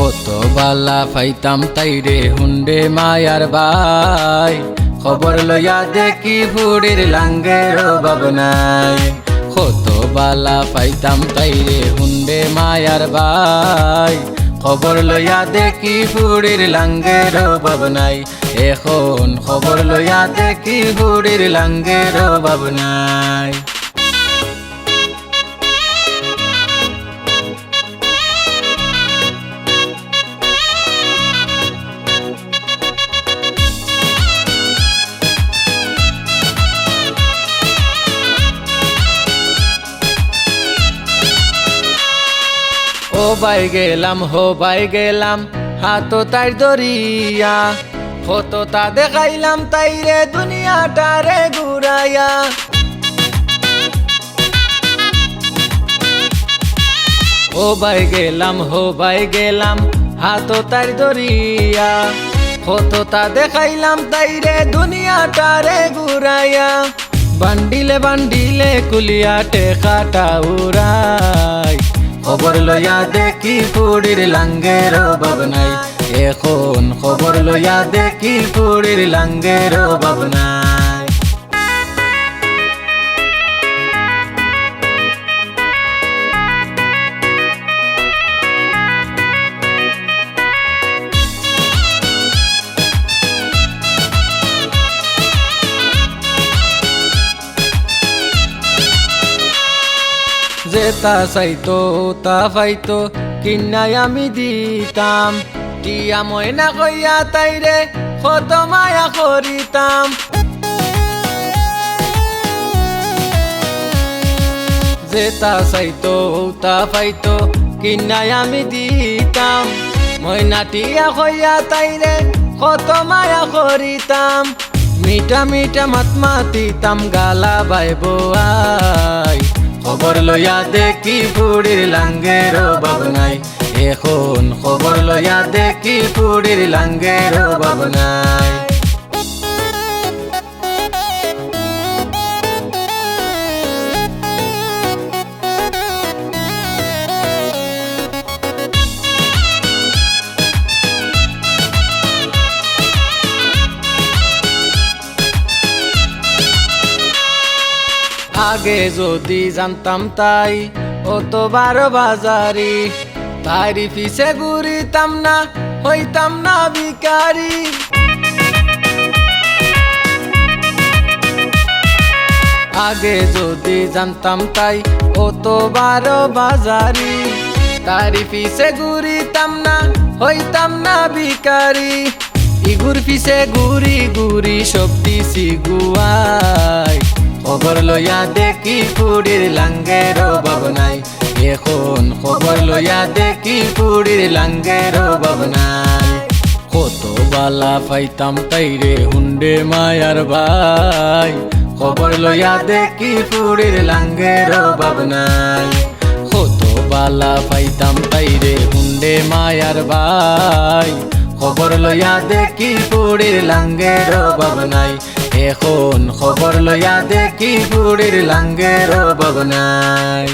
কত বালা পাইতাম তাইরে হুন্ডে মায়ার বাই, খবর লইয়া দেখি বুড়ির লাঙ্গের অভাব নাই। কত বালা পাইতাম তাইরে হুন্ডে মায়ার বাই, খবর লইয়া দেখি বুড়ির লাঙ্গের অভাব নাই। এখন খবর লইয়া দেখি বুড়ির লাঙ্গের অভাব নাই। ও বাই গেলাম হো বাই গেলাম হাতো তাই দরিয়া, ফটো তা দেখাইলাম তাইরে দুনিয়াটারে ঘুরাইয়া। ও বাই গেলাম হো বাই গেলাম হাতো তাই দরিয়া, ফটো তা দেখাইলাম তাইরে দুনিয়াটারে ঘুরাইয়া। বান্ডিলে বান্ডিলে কুলিয়া টেকাটা উড়াই, খবর লইয়া দেখি বুড়ির লাঙ্গের অভাব নাই। এখন খবর লইয়া দেখি বুড়ির লাঙ্গের অভাব নাই। যেতা চাইতো তা পাইতো কিনাই আমি দিতাম, টিয়া ময়না কইয়া তাইরে কত মায়া করিতাম। যেতা চাইতো তা পাইতো কিনাই আমি দিতাম, ময়না টিয়া কইয়া তাইরে কত মায়া করিতাম। মিঠা মিঠা মাত মাতিতাম গালা বাই বই, খবর লইয়া দেখি বুড়ির লাঙ্গের অভাব নাই। এখন খবর লইয়া দেখি বুড়ির লাঙ্গের অভাব নাই। আগে যদি জানতাম তাই অত বারো বাজারি, তারি পিছে ঘুরিতাম না হইতাম না ভিখারি। আগে যদি জানতাম তাই অত বারো বাজারি, তারি পিছে ঘুরিতাম না হইতাম না ভিখারি। ইগুর পিছে ঘুরি ঘুরি সব দিছি গুয়াই, খবর লইয়া দেখি বুড়ির লাঙ্গের অভাব নাই। এখন খবর লইয়া দেখি বুড়ির লাঙ্গের অভাব নাই। কত বালা পাইতাম তাইরে হুন্ডে মায়ার ভাই, খবর লইয়া দেখি বুড়ির লাঙ্গের অভাব নাই। কত বালা পাইতাম তাইরে হুন্ডে মায়ার ভাই, খবর লইয়া দেখি বুড়ির লাঙ্গের অভাব নাই। এখন খবর লইয়া দেখি বুড়ির লাঙ্গের অভাব নাই।